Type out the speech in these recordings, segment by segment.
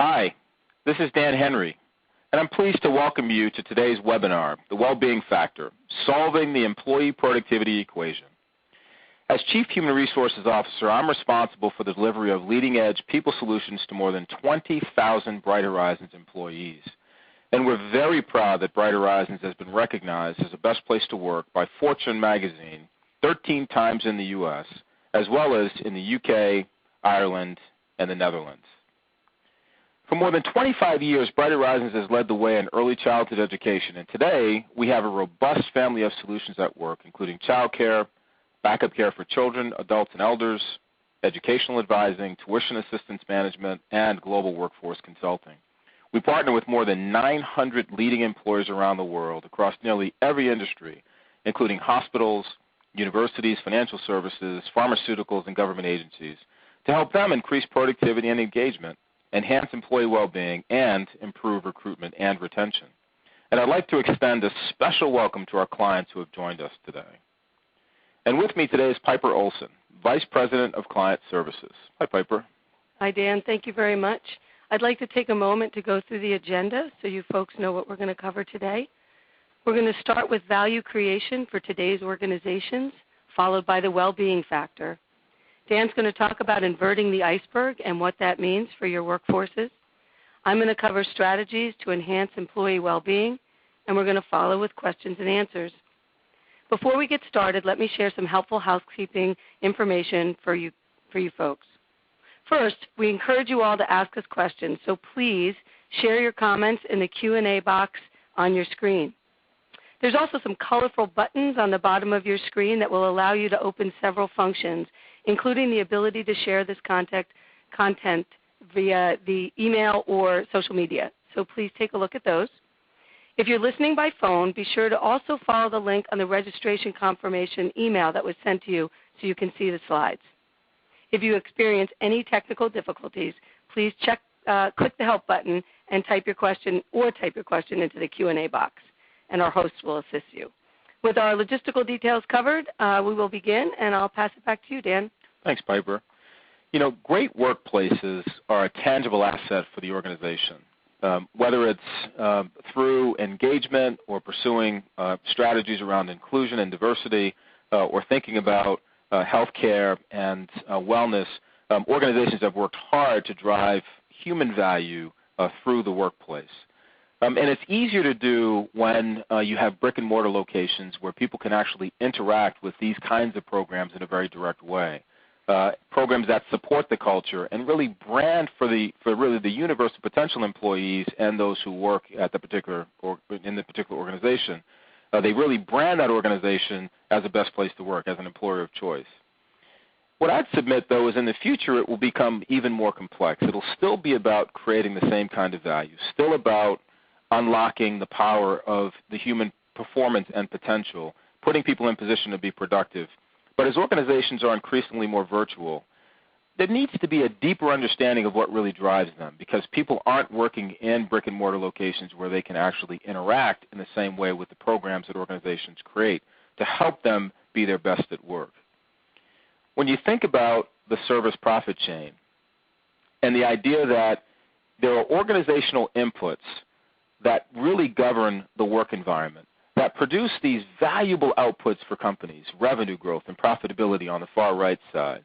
Hi, this is Dan Henry, and I'm pleased to welcome you to today's webinar, The Wellbeing Factor, Solving the Employee Productivity Equation. As Chief Human Resources Officer, I'm responsible for the delivery of leading-edge people solutions to more than 20,000 Bright Horizons employees. And we're very proud that Bright Horizons has been recognized as the best place to work by Fortune magazine 13 times in the U.S., as well as in the U.K., Ireland, and the Netherlands. For more than 25 years, Bright Horizons has led the way in early childhood education, and today we have a robust family of solutions at work, including childcare, backup care for children, adults, and elders, educational advising, tuition assistance management, and global workforce consulting. We partner with more than 900 leading employers around the world across nearly every industry, including hospitals, universities, financial services, pharmaceuticals, and government agencies, to help them increase productivity and engagement, enhance employee well-being, and improve recruitment and retention. And I'd like to extend a special welcome to our clients who have joined us today. And with me today is Piper Olson, Vice President of Client Services. Hi, Piper. Hi, Dan. Thank you very much. I'd like to take a moment to go through the agenda so you folks know what we're going to cover today. We're going to start with value creation for today's organizations, followed by the well-being factor. Dan's going to talk about inverting the iceberg and what that means for your workforces. I'm going to cover strategies to enhance employee well-being, and we're going to follow with questions and answers. Before we get started, let me share some helpful housekeeping information for you folks. First, we encourage you all to ask us questions, so please share your comments in the Q&A box on your screen. There's also some colorful buttons on the bottom of your screen that will allow you to open several functions, including the ability to share this content via the email or social media. So please take a look at those. If you're listening by phone, be sure to also follow the link on the registration confirmation email that was sent to you so you can see the slides. If you experience any technical difficulties, please click the help button and type your question into the Q&A box, and our host will assist you. With our logistical details covered, we will begin, and I'll pass it back to you, Dan. Thanks, Piper. You know, great workplaces are a tangible asset for the organization, whether it's through engagement or pursuing strategies around inclusion and diversity or thinking about healthcare and wellness. Organizations have worked hard to drive human value through the workplace. And it's easier to do when you have brick-and-mortar locations where people can actually interact with these kinds of programs in a very direct way. Programs that support the culture and really brand for really the universe of potential employees and those who work at the particular in the particular organization. They really brand that organization as the best place to work, as an employer of choice. What I'd submit, though, is in the future it will become even more complex. It'll still be about creating the same kind of value, still about unlocking the power of the human performance and potential, putting people in position to be productive. But as organizations are increasingly more virtual, there needs to be a deeper understanding of what really drives them, because people aren't working in brick-and-mortar locations where they can actually interact in the same way with the programs that organizations create to help them be their best at work. When you think about the service profit chain and the idea that there are organizational inputs that really govern the work environment, that produce these valuable outputs for companies, revenue growth and profitability on the far right side,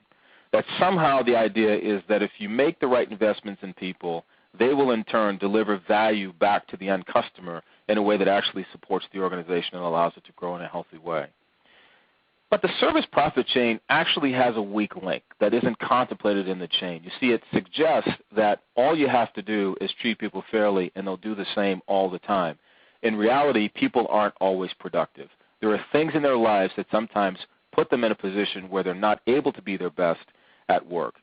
that somehow the idea is that if you make the right investments in people, they will in turn deliver value back to the end customer in a way that actually supports the organization and allows it to grow in a healthy way. But the service profit chain actually has a weak link that isn't contemplated in the chain. You see, it suggests that all you have to do is treat people fairly and they'll do the same all the time. In reality, people aren't always productive. There are things in their lives that sometimes put them in a position where they're not able to be their best at work.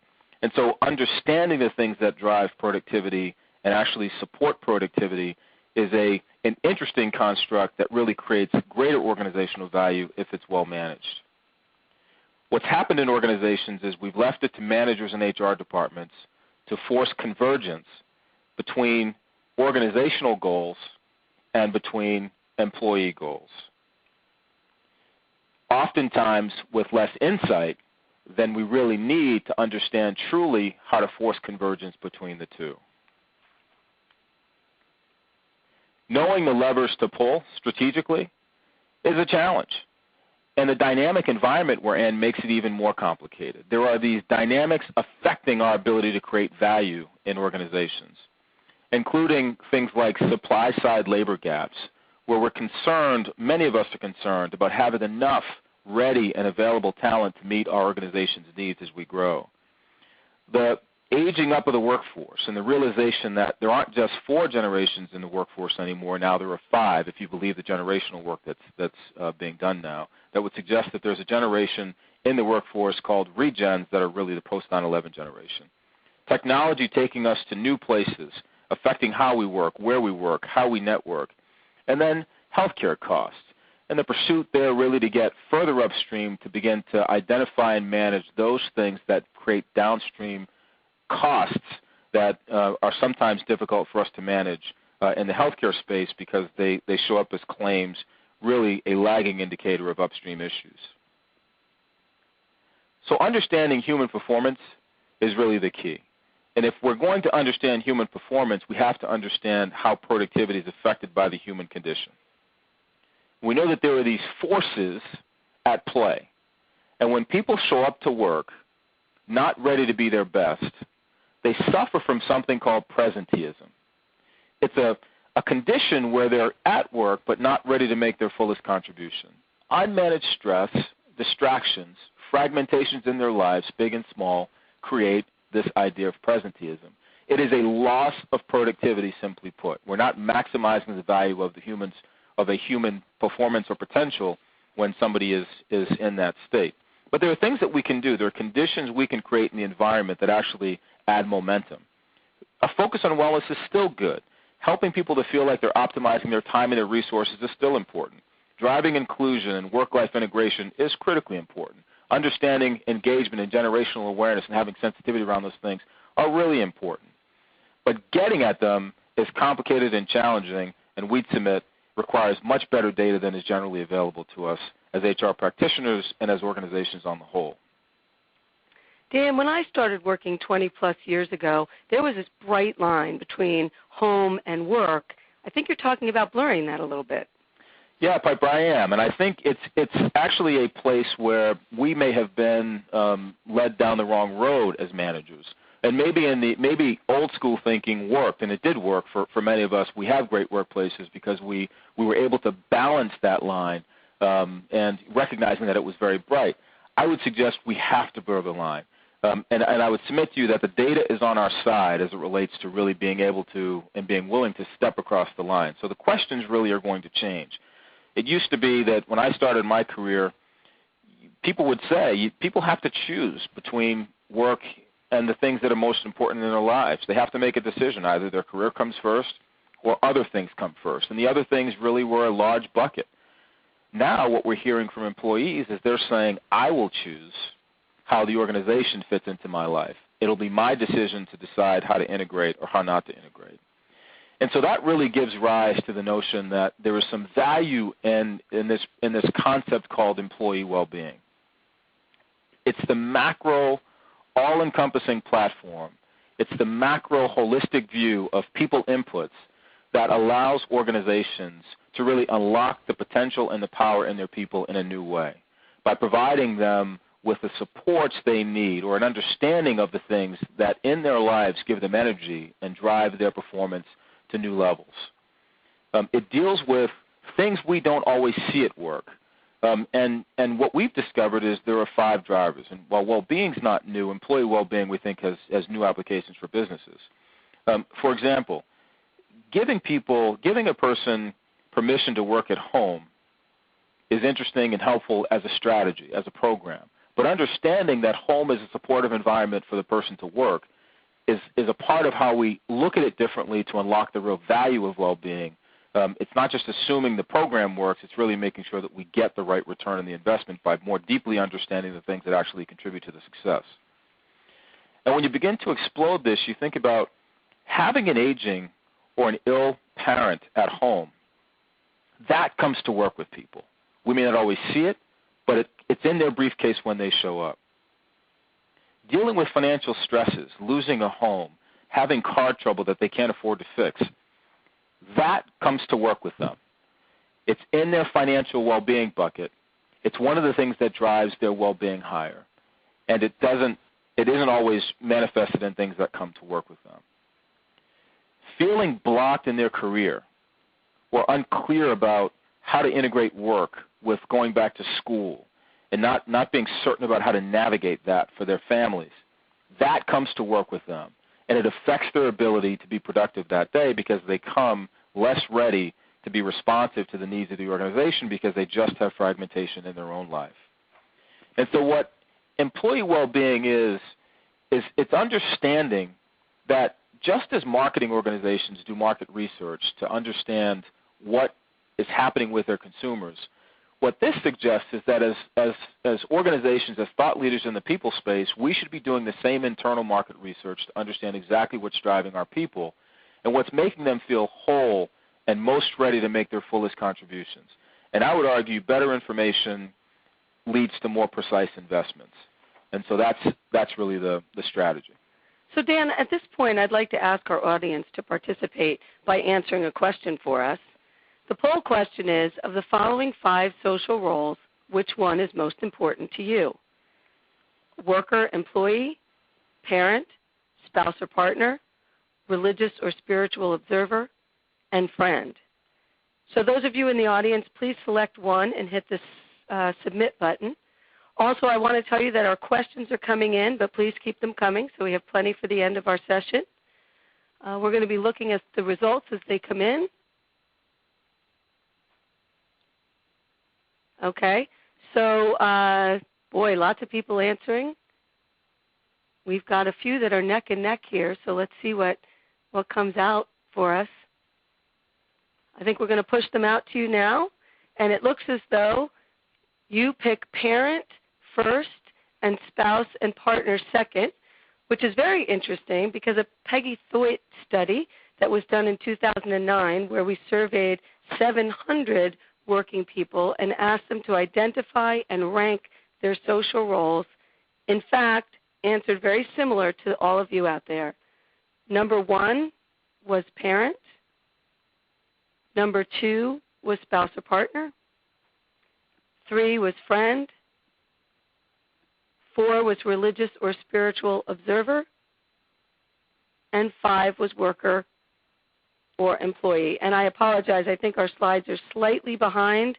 And so understanding the things that drive productivity and actually support productivity is an interesting construct that really creates greater organizational value if it's well managed. What's happened in organizations is we've left it to managers and HR departments to force convergence between organizational goals and between employee goals, oftentimes with less insight than we really need to understand truly how to force convergence between the two. knowing the levers to pull strategically is a challenge. And the dynamic environment we're in makes it even more complicated. There are these dynamics affecting our ability to create value in organizations, including things like supply-side labor gaps, where we're concerned, many of us are concerned, about having enough ready and available talent to meet our organization's needs as we grow. The aging up of the workforce and the realization that there aren't just 4 generations in the workforce anymore, now there are 5, if you believe the generational work that's being done now, that would suggest that there's a generation in the workforce called regens that are really the post-9/11 generation. Technology taking us to new places, affecting how we work, where we work, how we network, and then healthcare costs, and the pursuit there really to get further upstream to begin to identify and manage those things that create downstream costs that are sometimes difficult for us to manage in the healthcare space because they show up as claims, really a lagging indicator of upstream issues. So understanding human performance is really the key. And if we're going to understand human performance, we have to understand how productivity is affected by the human condition. We know that there are these forces at play. And when people show up to work not ready to be their best, they suffer from something called presenteeism. It's a condition where they're at work but not ready to make their fullest contribution. Unmanaged stress, distractions, fragmentations in their lives, big and small, create this idea of presenteeism. It is a loss of productivity, simply put. We're not maximizing the value of a human performance or potential when somebody is in that state. But there are things that we can do. There are conditions we can create in the environment that actually add momentum. A focus on wellness is still good. Helping people to feel like they're optimizing their time and their resources is still important. Driving inclusion and work-life integration is critically important. Understanding engagement and generational awareness and having sensitivity around those things are really important. But getting at them is complicated and challenging, and we'd submit requires much better data than is generally available to us as HR practitioners and as organizations on the whole. Dan, when I started working 20-plus years ago, there was this bright line between home and work. I think you're talking about blurring that a little bit. Yeah, Piper, I am, and I think it's actually a place where we may have been led down the wrong road as managers. And maybe old school thinking worked, and it did work for many of us. We have great workplaces because we were able to balance that line and recognizing that it was very bright. I would suggest we have to blur the line. And I would submit to you that the data is on our side as it relates to really being able to and being willing to step across the line. So the questions really are going to change. It used to be that when I started my career, people would say people have to choose between work and the things that are most important in their lives. They have to make a decision. Either their career comes first or other things come first. And the other things really were a large bucket. Now what we're hearing from employees is they're saying, I will choose how the organization fits into my life. It'll be my decision to decide how to integrate or how not to integrate. And so that really gives rise to the notion that there is some value in this concept called employee well-being. It's the macro, all-encompassing platform. It's the macro, holistic view of people inputs that allows organizations to really unlock the potential and the power in their people in a new way by providing them with the supports they need or an understanding of the things that in their lives give them energy and drive their performance to new levels. It deals with things we don't always see at work. And what we've discovered is there are 5 drivers. And while well-being is not new, employee well-being we think has new applications for businesses. For example, giving a person permission to work at home is interesting and helpful as a strategy, as a program. But understanding that home is a supportive environment for the person to work is a part of how we look at it differently to unlock the real value of well-being. It's not just assuming the program works, it's really making sure that we get the right return on the investment by more deeply understanding the things that actually contribute to the success. And when you begin to explode this, you think about having an aging or an ill parent at home. That comes to work with people. We may not always see it, but it's in their briefcase when they show up. Dealing with financial stresses, losing a home, having car trouble that they can't afford to fix, that comes to work with them. It's in their financial well-being bucket. It's one of the things that drives their well-being higher. And it isn't always manifested in things that come to work with them. Feeling blocked in their career or unclear about how to integrate work with going back to school and not being certain about how to navigate that for their families, that comes to work with them. And it affects their ability to be productive that day because they come less ready to be responsive to the needs of the organization because they just have fragmentation in their own life. And so what employee well-being is it's understanding that just as marketing organizations do market research to understand what is happening with their consumers, what this suggests is that as organizations, as thought leaders in the people space, we should be doing the same internal market research to understand exactly what's driving our people and what's making them feel whole and most ready to make their fullest contributions. And I would argue better information leads to more precise investments. And so that's really the strategy. So Dan, at this point, I'd like to ask our audience to participate by answering a question for us. The poll question is, of the following 5 social roles, which one is most important to you? Worker, employee, parent, spouse or partner, religious or spiritual observer, and friend. So those of you in the audience, please select one and hit the submit button. Also, I want to tell you that our questions are coming in, but please keep them coming so we have plenty for the end of our session. We're going to be looking at the results as they come in. Okay, so boy, lots of people answering. We've got a few that are neck and neck here, so let's see what comes out for us. I think we're going to push them out to you now, and it looks as though you pick parent first and spouse and partner second, which is very interesting because a Peggy Thoit study that was done in 2009 where we surveyed 700 working people and asked them to identify and rank their social roles, in fact, answered very similar to all of you out there. Number 1 was parent. Number 2 was spouse or partner. 3 was friend. 4 was religious or spiritual observer. And 5 was worker or employee. And I apologize, I think our slides are slightly behind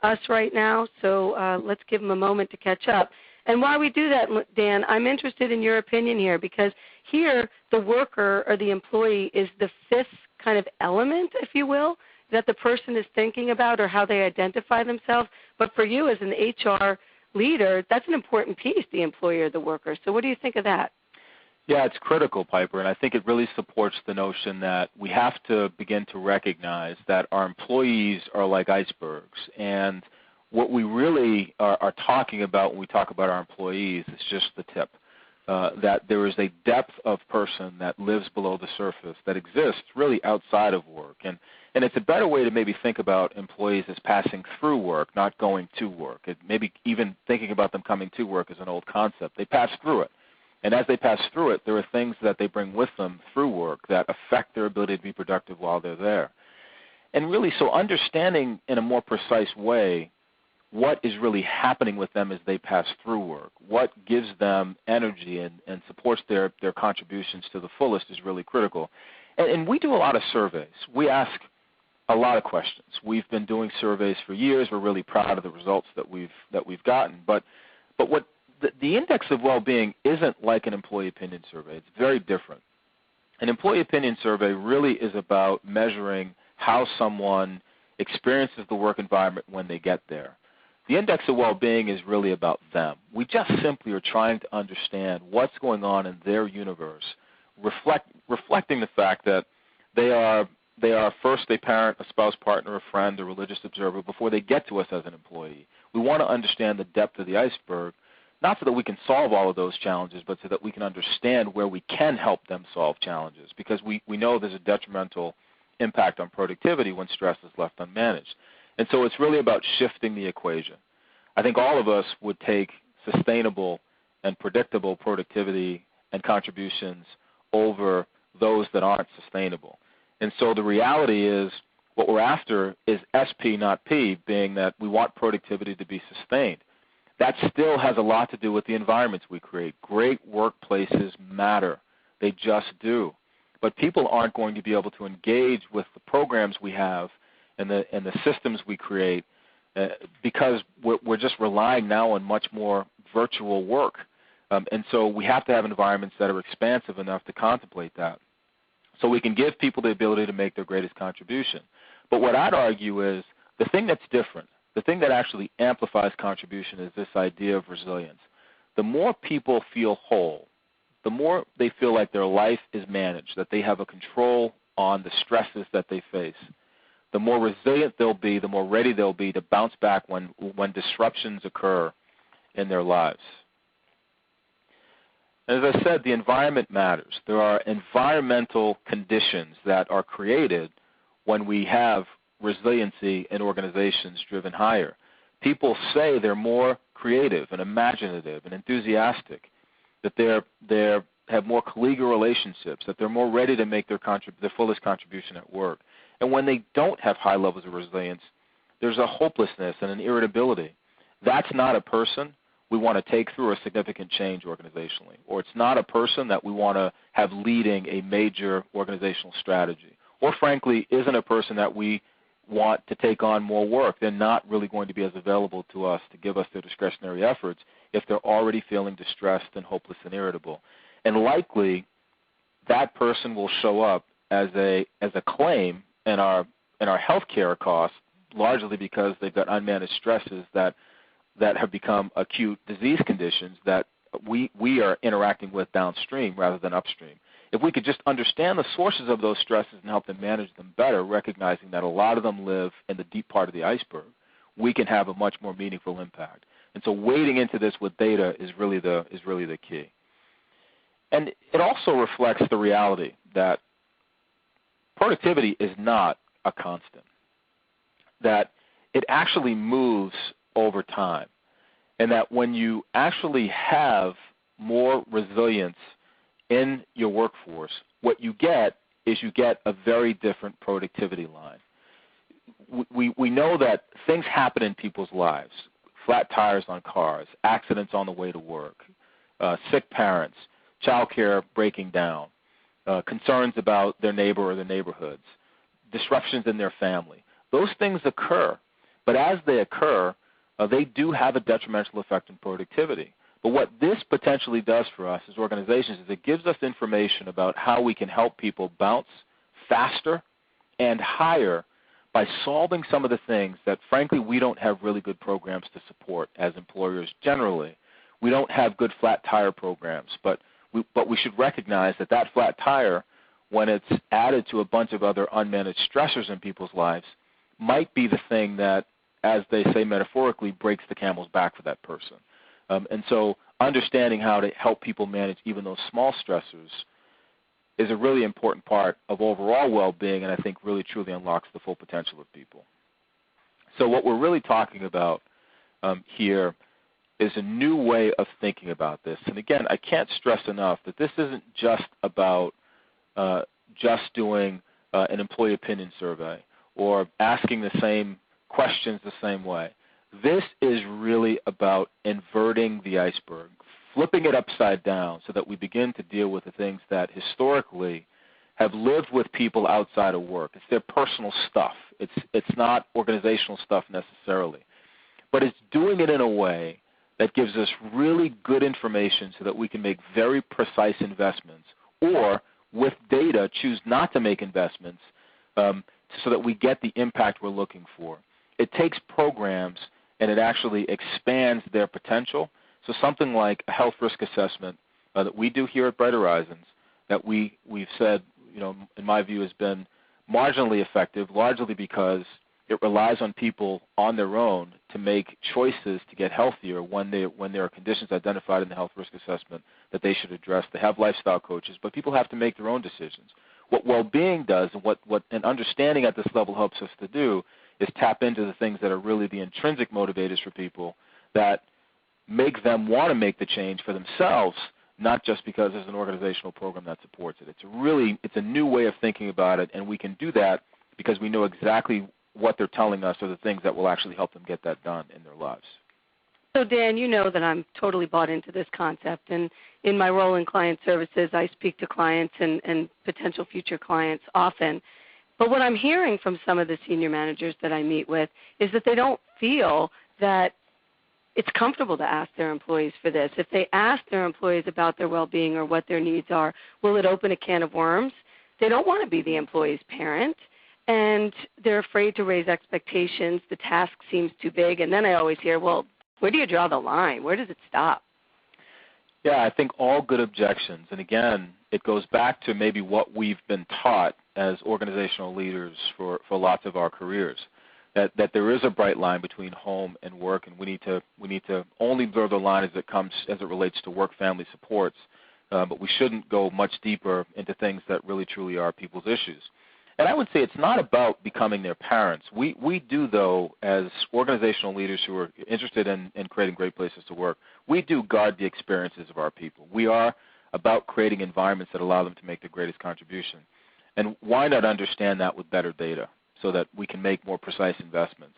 us right now, so let's give them a moment to catch up. And while we do that, Dan, I'm interested in your opinion here because here the worker or the employee is the 5th kind of element, if you will, that the person is thinking about or how they identify themselves. But for you as an HR leader, that's an important piece, the employee or the worker. So what do you think of that? Yeah, it's critical, Piper, and I think it really supports the notion that we have to begin to recognize that our employees are like icebergs. And what we really are talking about when we talk about our employees is just the tip, that there is a depth of person that lives below the surface that exists really outside of work. And it's a better way to maybe think about employees as passing through work, not going to work. Maybe even thinking about them coming to work is an old concept. They pass through it. And as they pass through it, there are things that they bring with them through work that affect their ability to be productive while they're there. And really, so understanding in a more precise way what is really happening with them as they pass through work, what gives them energy and supports their contributions to the fullest is really critical. And we do a lot of surveys. We ask a lot of questions. We've been doing surveys for years. We're really proud of the results that we've gotten. But what the index of well-being isn't like an employee opinion survey. It's very different. An employee opinion survey really is about measuring how someone experiences the work environment when they get there. The index of well-being is really about them. We just simply are trying to understand what's going on in their universe, reflecting the fact that they are first a parent, a spouse, partner, a friend, a religious observer before they get to us as an employee. We want to understand the depth of the iceberg, not so that we can solve all of those challenges, but so that we can understand where we can help them solve challenges, because we know there's a detrimental impact on productivity when stress is left unmanaged. And so it's really about shifting the equation. I think all of us would take sustainable and predictable productivity and contributions over those that aren't sustainable. And so the reality is what we're after is SP, not P, being that we want productivity to be sustained. That still has a lot to do with the environments we create. Great workplaces matter. They just do. But people aren't going to be able to engage with the programs we have and the systems we create because we're just relying now on much more virtual work. And so we have to have environments that are expansive enough to contemplate that. So we can give people the ability to make their greatest contribution. But what I'd argue is the thing that's different, the thing that actually amplifies contribution is this idea of resilience. The more people feel whole, the more they feel like their life is managed, that they have a control on the stresses that they face, the more resilient they'll be, the more ready they'll be to bounce back when disruptions occur in their lives. As I said, the environment matters. There are environmental conditions that are created when we have resiliency in organizations driven higher. People say they're more creative and imaginative and enthusiastic, that they have more collegial relationships, that they're more ready to make their fullest contribution at work. And when they don't have high levels of resilience, there's a hopelessness and an irritability. That's not a person we want to take through a significant change organizationally, or it's not a person that we want to have leading a major organizational strategy, or frankly isn't a person that we want to take on more work. They're not really going to be as available to us to give us their discretionary efforts if they're already feeling distressed and hopeless and irritable. And likely that person will show up as a claim in our health care costs, largely because they've got unmanaged stresses that have become acute disease conditions that we are interacting with downstream rather than upstream. If we could just understand the sources of those stresses and help them manage them better, recognizing that a lot of them live in the deep part of the iceberg, we can have a much more meaningful impact. And so wading into this with data is really the key. And it also reflects the reality that productivity is not a constant, that it actually moves over time, and that when you actually have more resilience in your workforce, what you get is you get a very different productivity line. We know that things happen in people's lives, flat tires on cars, accidents on the way to work, sick parents, childcare breaking down, concerns about their neighbor or their neighborhoods, disruptions in their family. Those things occur, but as they occur, they do have a detrimental effect on productivity. But what this potentially does for us as organizations is it gives us information about how we can help people bounce faster and higher by solving some of the things that, frankly, we don't have really good programs to support as employers generally. We don't have good flat tire programs, but we should recognize that flat tire, when it's added to a bunch of other unmanaged stressors in people's lives, might be the thing that, as they say metaphorically, breaks the camel's back for that person. And so understanding how to help people manage even those small stressors is a really important part of overall well-being, and I think really truly unlocks the full potential of people. So what we're really talking about here is a new way of thinking about this. And again, I can't stress enough that this isn't just about just doing an employee opinion survey or asking the same questions the same way. This is really about inverting the iceberg, flipping it upside down so that we begin to deal with the things that historically have lived with people outside of work. It's their personal stuff. It's not organizational stuff necessarily. But it's doing it in a way that gives us really good information so that we can make very precise investments, or with data choose not to make investments so that we get the impact we're looking for. It takes programs and it actually expands their potential. So something like a health risk assessment that we do here at Bright Horizons that we've said, in my view, has been marginally effective, largely because it relies on people on their own to make choices to get healthier when there are conditions identified in the health risk assessment that they should address. They have lifestyle coaches, but people have to make their own decisions. What well-being does, and what an understanding at this level helps us to do, is tap into the things that are really the intrinsic motivators for people that make them want to make the change for themselves, not just because there's an organizational program that supports it. It's a new way of thinking about it, and we can do that because we know exactly what they're telling us are the things that will actually help them get that done in their lives. So Dan, you know that I'm totally bought into this concept, and in my role in client services, I speak to clients and potential future clients often. But what I'm hearing from some of the senior managers that I meet with is that they don't feel that it's comfortable to ask their employees for this. If they ask their employees about their well-being or what their needs are, will it open a can of worms? They don't want to be the employee's parent, and they're afraid to raise expectations. The task seems too big, and then I always hear, well, where do you draw the line? Where does it stop? Yeah, I think all good objections. And again, it goes back to maybe what we've been taught as organizational leaders for lots of our careers, that there is a bright line between home and work, and we need to only blur the line as it relates to work-family supports, but we shouldn't go much deeper into things that really truly are people's issues. And I would say it's not about becoming their parents. We do, though, as organizational leaders who are interested in creating great places to work, we do guard the experiences of our people. We are about creating environments that allow them to make the greatest contribution. And why not understand that with better data so that we can make more precise investments?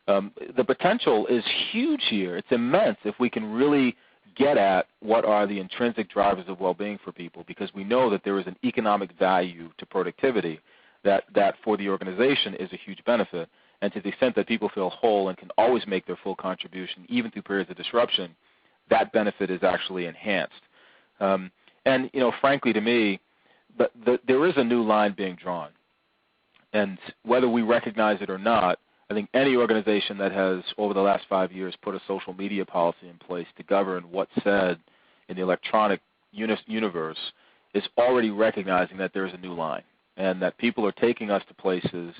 The potential is huge here. It's immense if we can really get at what are the intrinsic drivers of well-being for people, because we know that there is an economic value to productivity that for the organization is a huge benefit. And to the extent that people feel whole and can always make their full contribution, even through periods of disruption, that benefit is actually enhanced. And, frankly to me, there is a new line being drawn. And whether we recognize it or not, I think any organization that has, over the last 5 years, put a social media policy in place to govern what's said in the electronic universe is already recognizing that there is a new line, and that people are taking us to places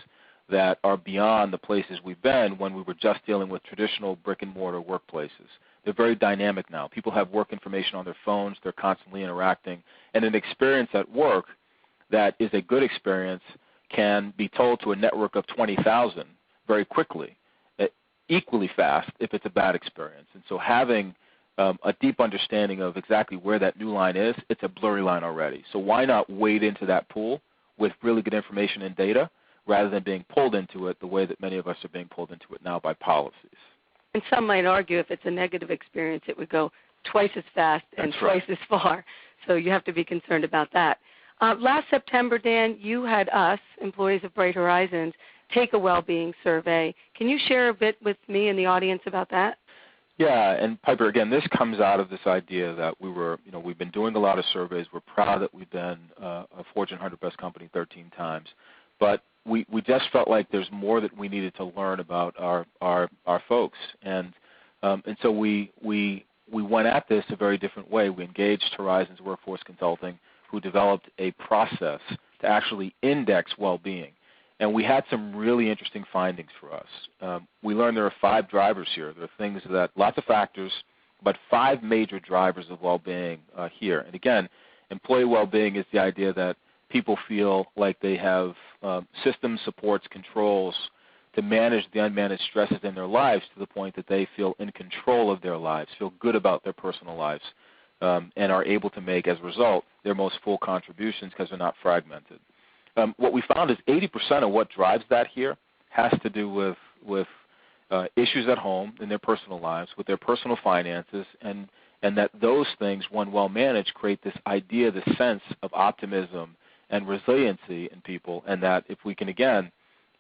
that are beyond the places we've been when we were just dealing with traditional brick-and-mortar workplaces. They're very dynamic now. People have work information on their phones. They're constantly interacting. And an experience at work that is a good experience can be told to a network of 20,000 very quickly, equally fast if it's a bad experience. And so having a deep understanding of exactly where that new line is, it's a blurry line already. So why not wade into that pool with really good information and data rather than being pulled into it the way that many of us are being pulled into it now by policies? And some might argue if it's a negative experience, it would go twice as fast and twice as far. So you have to be concerned about that. Last September, Dan, you had us, employees of Bright Horizons, take a well-being survey. Can you share a bit with me and the audience about that? Yeah, and Piper, again, this comes out of this idea that we've been doing a lot of surveys. We're proud that we've been a Fortune 100 Best Company 13 times, but we just felt like there's more that we needed to learn about our folks, and so we went at this a very different way. We engaged Horizons Workforce Consulting, who developed a process to actually index well-being. And we had some really interesting findings for us. We learned there are 5 drivers here. There are things that, lots of factors, but 5 major drivers of well-being here. And again, employee well-being is the idea that people feel like they have systems, supports, controls to manage the unmanaged stresses in their lives to the point that they feel in control of their lives, feel good about their personal lives, and are able to make, as a result, their most full contributions because they're not fragmented. What we found is 80% of what drives that here has to do with issues at home in their personal lives, with their personal finances, and that those things, when well managed, create this idea, this sense of optimism and resiliency in people, and that if we can, again,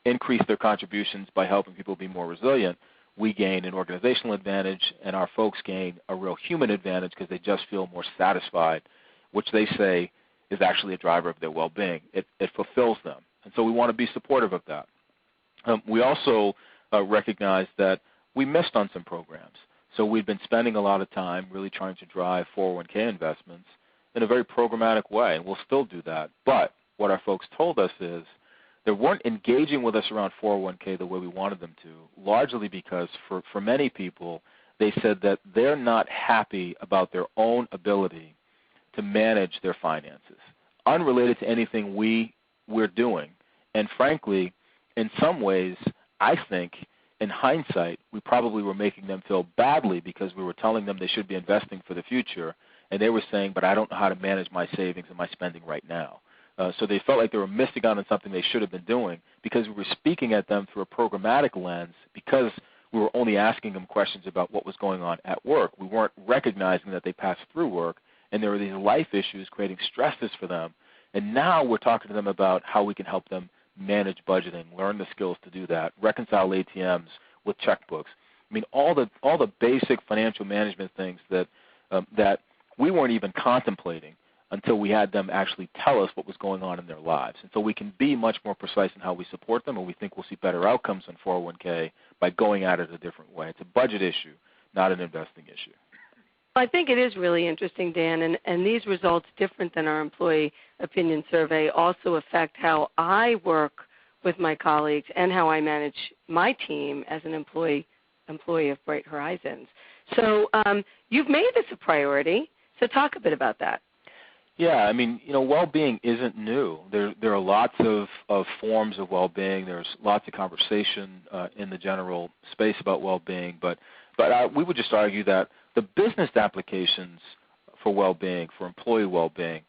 increase their contributions by helping people be more resilient, we gain an organizational advantage, and our folks gain a real human advantage because they just feel more satisfied, which they say is actually a driver of their well-being. It fulfills them. And so we want to be supportive of that. We also recognize that we missed on some programs. So we've been spending a lot of time really trying to drive 401k investments in a very programmatic way, and we'll still do that. But what our folks told us is they weren't engaging with us around 401k the way we wanted them to, largely because for many people, they said that they're not happy about their own ability to manage their finances, unrelated to anything we're doing. And frankly, in some ways, I think, in hindsight, we probably were making them feel badly because we were telling them they should be investing for the future and they were saying, but I don't know how to manage my savings and my spending right now. So they felt like they were missing out on something they should have been doing because we were speaking at them through a programmatic lens because we were only asking them questions about what was going on at work. We weren't recognizing that they passed through work, and there were these life issues creating stresses for them. And now we're talking to them about how we can help them manage budgeting, learn the skills to do that, reconcile ATMs with checkbooks. I mean, all the basic financial management things that that we weren't even contemplating until we had them actually tell us what was going on in their lives. And so we can be much more precise in how we support them, and we think we'll see better outcomes in 401k by going at it a different way. It's a budget issue, not an investing issue. I think it is really interesting, Dan, and these results, different than our employee opinion survey, also affect how I work with my colleagues and how I manage my team as an employee of Bright Horizons. So you've made this a priority, so talk a bit about that. Yeah, I mean, well-being isn't new. There are lots of forms of well-being. There's lots of conversation in the general space about well-being, but we would just argue that the business applications for well-being, for employee well-being,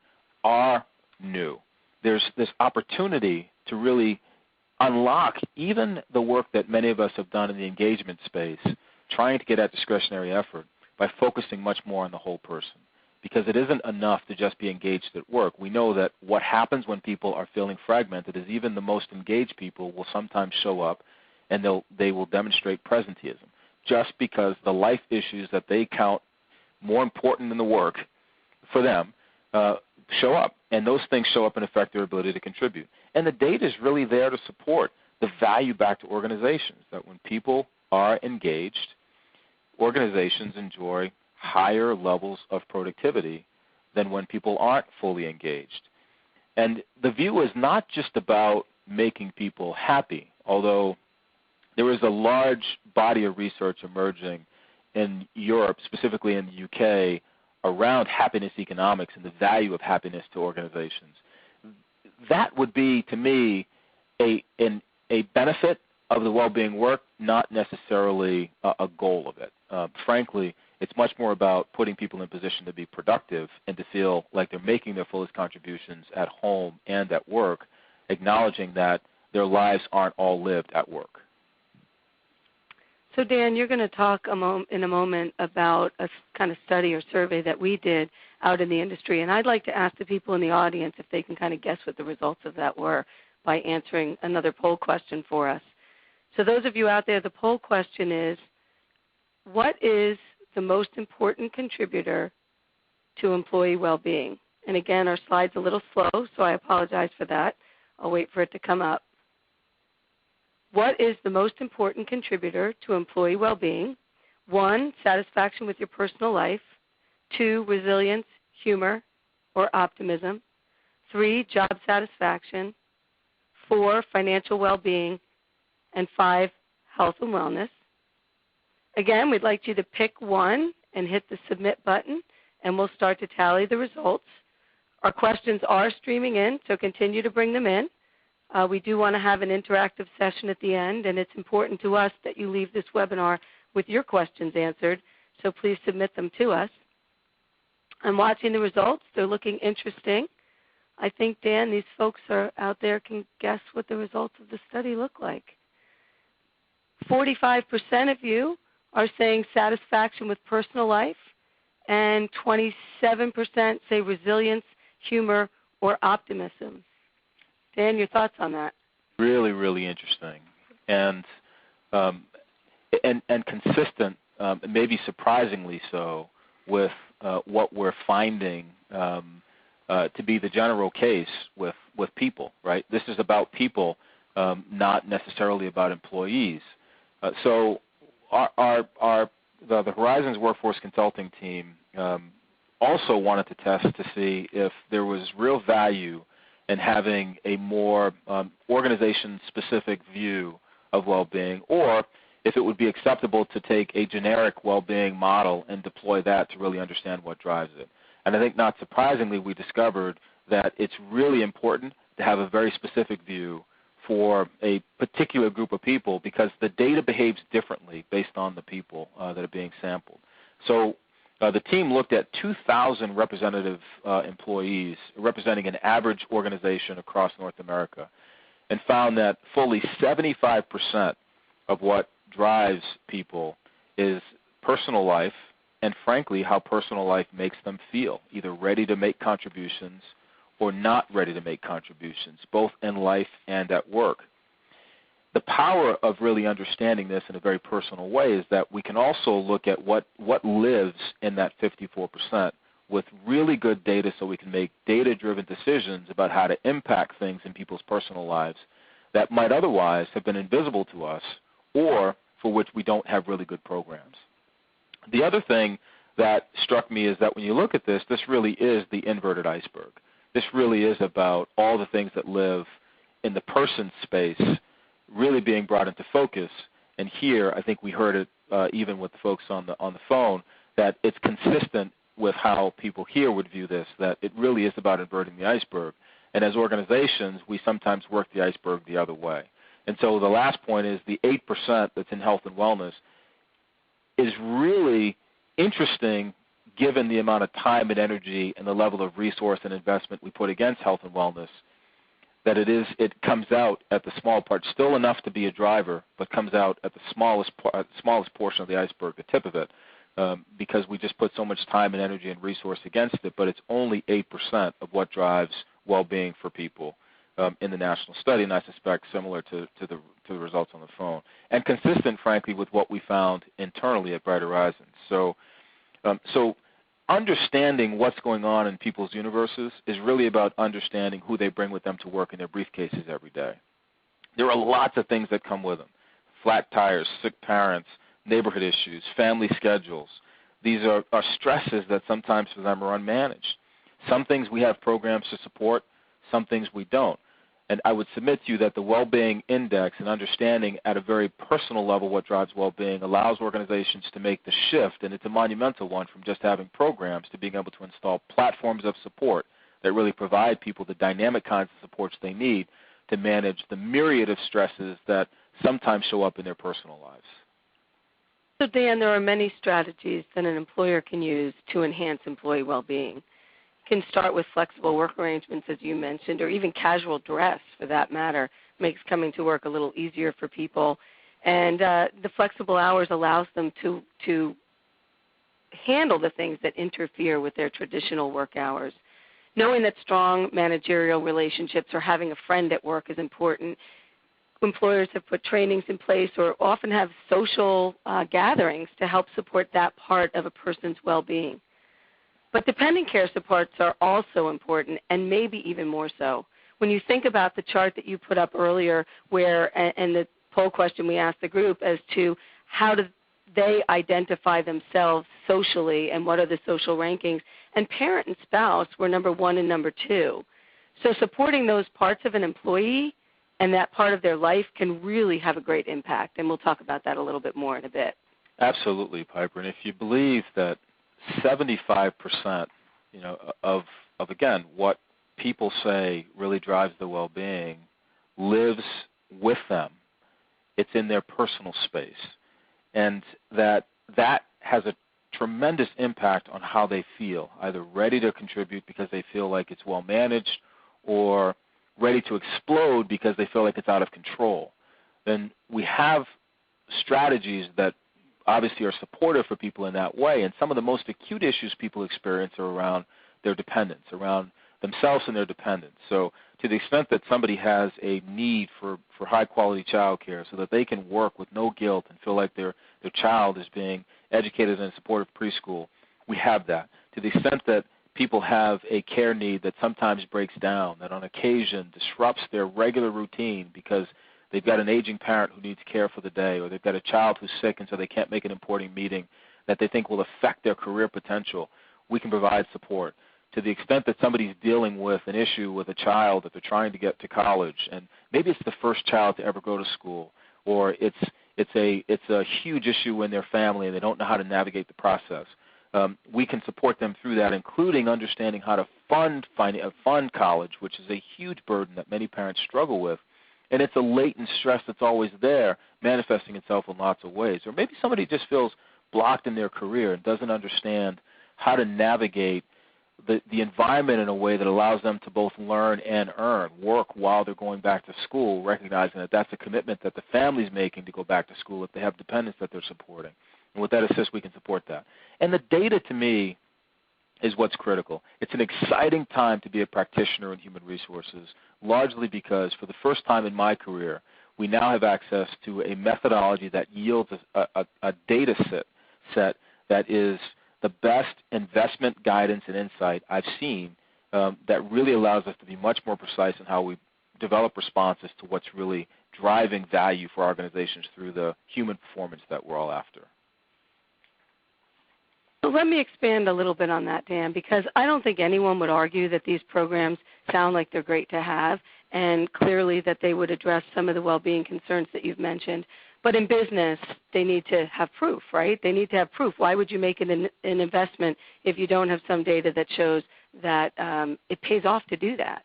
are new. There's this opportunity to really unlock even the work that many of us have done in the engagement space, trying to get at discretionary effort by focusing much more on the whole person. Because it isn't enough to just be engaged at work. We know that what happens when people are feeling fragmented is even the most engaged people will sometimes show up and they will demonstrate presenteeism just because the life issues that they count more important than the work for them show up. And those things show up and affect their ability to contribute. And the data is really there to support the value back to organizations, that when people are engaged, organizations enjoy higher levels of productivity than when people aren't fully engaged. And the view is not just about making people happy, although there is a large body of research emerging in Europe, specifically in the UK, around happiness economics and the value of happiness to organizations. That would be, to me, a benefit of the well-being work, not necessarily a goal of it. Frankly, it's much more about putting people in position to be productive and to feel like they're making their fullest contributions at home and at work, acknowledging that their lives aren't all lived at work. So Dan, you're going to talk in a moment about a kind of study or survey that we did out in the industry, and I'd like to ask the people in the audience if they can kind of guess what the results of that were by answering another poll question for us. So those of you out there, the poll question is, what is the most important contributor to employee well-being? And again, our slide's a little slow, so I apologize for that. I'll wait for it to come up. What is the most important contributor to employee well-being? 1, satisfaction with your personal life. 2, resilience, humor, or optimism. 3, job satisfaction. 4, financial well-being. And 5, health and wellness. Again, we'd like you to pick one and hit the submit button, and we'll start to tally the results. Our questions are streaming in, so continue to bring them in. We do want to have an interactive session at the end, and it's important to us that you leave this webinar with your questions answered, so please submit them to us. I'm watching the results. They're looking interesting. I think, Dan, these folks are out there can guess what the results of the study look like. 45% of you are saying satisfaction with personal life, and 27% say resilience, humor, or optimism. Dan, your thoughts on that? Really, really interesting, and consistent, maybe surprisingly so, with what we're finding to be the general case with people. Right? This is about people, not necessarily about employees. So the Horizons Workforce Consulting team also wanted to test to see if there was real value in having a more organization-specific view of well-being, or if it would be acceptable to take a generic well-being model and deploy that to really understand what drives it. And I think not surprisingly, we discovered that it's really important to have a very specific view for a particular group of people because the data behaves differently based on the people that are being sampled. So The team looked at 2,000 representative employees representing an average organization across North America and found that fully 75% of what drives people is personal life and, frankly, how personal life makes them feel, either ready to make contributions or not ready to make contributions, both in life and at work. The power of really understanding this in a very personal way is that we can also look at what lives in that 54% with really good data so we can make data-driven decisions about how to impact things in people's personal lives that might otherwise have been invisible to us or for which we don't have really good programs. The other thing that struck me is that when you look at this, this really is the inverted iceberg. This really is about all the things that live in the person space really being brought into focus. And here, I think we heard it even with the folks on the phone, that it's consistent with how people here would view this, that it really is about inverting the iceberg. And as organizations, we sometimes work the iceberg the other way. And so the last point is the 8% that's in health and wellness is really interesting given the amount of time and energy and the level of resource and investment we put against health and wellness, that it comes out at the small part, still enough to be a driver, but comes out at the smallest portion of the iceberg, the tip of it, because we just put so much time and energy and resource against it, but it's only 8% of what drives well-being for people in the national study, and I suspect similar to the results on the phone, and consistent, frankly, with what we found internally at Bright Horizons. So understanding what's going on in people's universes is really about understanding who they bring with them to work in their briefcases every day. There are lots of things that come with them: flat tires, sick parents, neighborhood issues, family schedules. These are stresses that sometimes for them are unmanaged. Some things we have programs to support, some things we don't. And I would submit to you that the Well-Being Index and understanding at a very personal level what drives well-being allows organizations to make the shift, and it's a monumental one, from just having programs to being able to install platforms of support that really provide people the dynamic kinds of supports they need to manage the myriad of stresses that sometimes show up in their personal lives. So, Dan, there are many strategies that an employer can use to enhance employee well-being. Can start with flexible work arrangements, as you mentioned, or even casual dress, for that matter, makes coming to work a little easier for people. And the flexible hours allows them to handle the things that interfere with their traditional work hours. Knowing that strong managerial relationships or having a friend at work is important, employers have put trainings in place or often have social gatherings to help support that part of a person's well-being. But dependent care supports are also important, and maybe even more so. When you think about the chart that you put up earlier and the poll question we asked the group as to how do they identify themselves socially and what are the social rankings, and parent and spouse were number 1 and number 2. So supporting those parts of an employee and that part of their life can really have a great impact, and we'll talk about that a little bit more in a bit. Absolutely, Piper. And if you believe that 75%, of again, what people say really drives their well-being lives with them, it's in their personal space, and that has a tremendous impact on how they feel, either ready to contribute because they feel like it's well managed or ready to explode because they feel like it's out of control. Then we have strategies that obviously are supportive for people in that way, and some of the most acute issues people experience are around their dependence, around themselves and their dependence. So to the extent that somebody has a need for high-quality child care so that they can work with no guilt and feel like their child is being educated in a supportive preschool, we have that. To the extent that people have a care need that sometimes breaks down, that on occasion disrupts their regular routine because they've got an aging parent who needs care for the day, or they've got a child who's sick and so they can't make an important meeting that they think will affect their career potential, we can provide support. To the extent that somebody's dealing with an issue with a child that they're trying to get to college, and maybe it's the first child to ever go to school, or it's a huge issue in their family and they don't know how to navigate the process, we can support them through that, including understanding how to fund college, which is a huge burden that many parents struggle with. And it's a latent stress that's always there, manifesting itself in lots of ways. Or maybe somebody just feels blocked in their career and doesn't understand how to navigate the environment in a way that allows them to both learn and earn, work while they're going back to school, recognizing that that's a commitment that the family's making to go back to school if they have dependents that they're supporting. And with that assist, we can support that. And the data, to me, is what's critical. It's an exciting time to be a practitioner in human resources, largely because for the first time in my career, we now have access to a methodology that yields a data set that is the best investment guidance and insight I've seen that really allows us to be much more precise in how we develop responses to what's really driving value for organizations through the human performance that we're all after. So let me expand a little bit on that, Dan, because I don't think anyone would argue that these programs sound like they're great to have, and clearly that they would address some of the well-being concerns that you've mentioned. But in business, they need to have proof, right? They need to have proof. Why would you make an investment if you don't have some data that shows that it pays off to do that?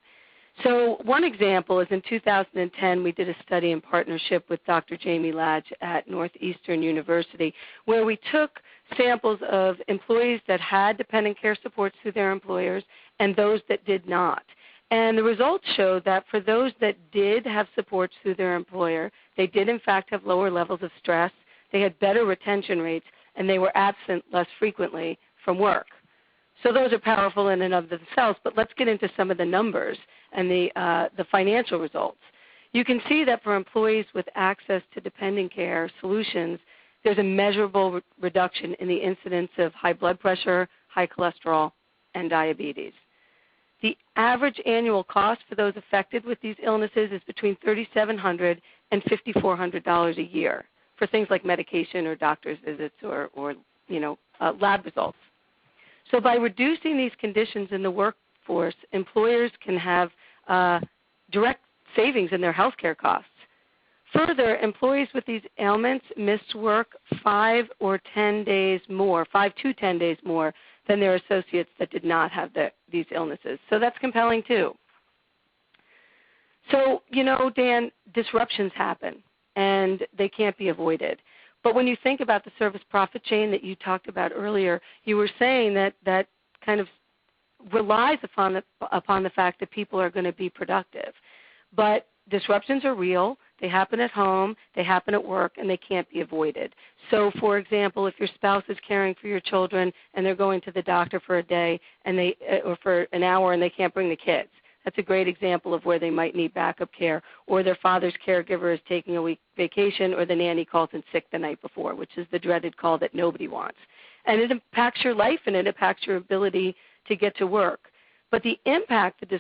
So one example is in 2010, we did a study in partnership with Dr. Jamie Ladge at Northeastern University, where we took samples of employees that had dependent care supports through their employers and those that did not. And the results showed that for those that did have supports through their employer, they did in fact have lower levels of stress, they had better retention rates, and they were absent less frequently from work. So those are powerful in and of themselves, but let's get into some of the numbers and the financial results. You can see that for employees with access to dependent care solutions, there's a measurable reduction in the incidence of high blood pressure, high cholesterol, and diabetes. The average annual cost for those affected with these illnesses is between $3,700 and $5,400 a year for things like medication or doctor's visits or lab results. So by reducing these conditions in the workforce, employers can have direct savings in their health care costs. Further, employees with these ailments miss work 5 to 10 days more than their associates that did not have these illnesses. So that's compelling too. So, Dan, disruptions happen and they can't be avoided. But when you think about the service profit chain that you talked about earlier, you were saying that kind of relies upon the fact that people are going to be productive. But disruptions are real. They happen at home, they happen at work, and they can't be avoided. So, for example, if your spouse is caring for your children and they're going to the doctor for a day or for an hour and they can't bring the kids, that's a great example of where they might need backup care. Or their father's caregiver is taking a week vacation, or the nanny calls in sick the night before, which is the dreaded call that nobody wants. And it impacts your life and it impacts your ability to get to work. But the impact of the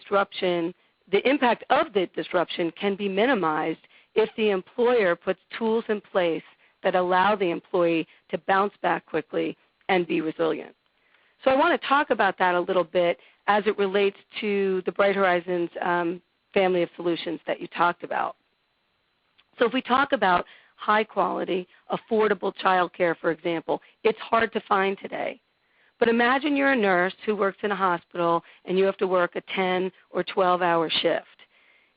disruption can be minimized if the employer puts tools in place that allow the employee to bounce back quickly and be resilient. So I want to talk about that a little bit as it relates to the Bright Horizons family of solutions that you talked about. So if we talk about high quality, affordable child care, for example, it's hard to find today. But imagine you're a nurse who works in a hospital and you have to work a 10 or 12-hour shift.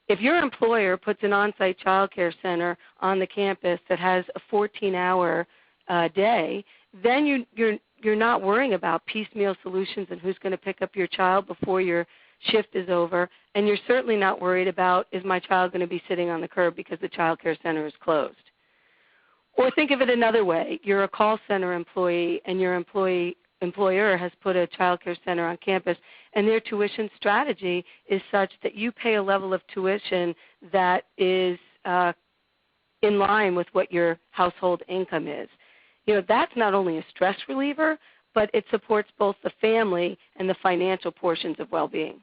If your employer puts an on-site child care center on the campus that has a 14-hour day, then you're not worrying about piecemeal solutions and who's going to pick up your child before your shift is over, and you're certainly not worried about, is my child going to be sitting on the curb because the child care center is closed? Or think of it another way. You're a call center employee and your employer has put a child care center on campus, and their tuition strategy is such that you pay a level of tuition that is in line with what your household income is. That's not only a stress reliever, but it supports both the family and the financial portions of well-being.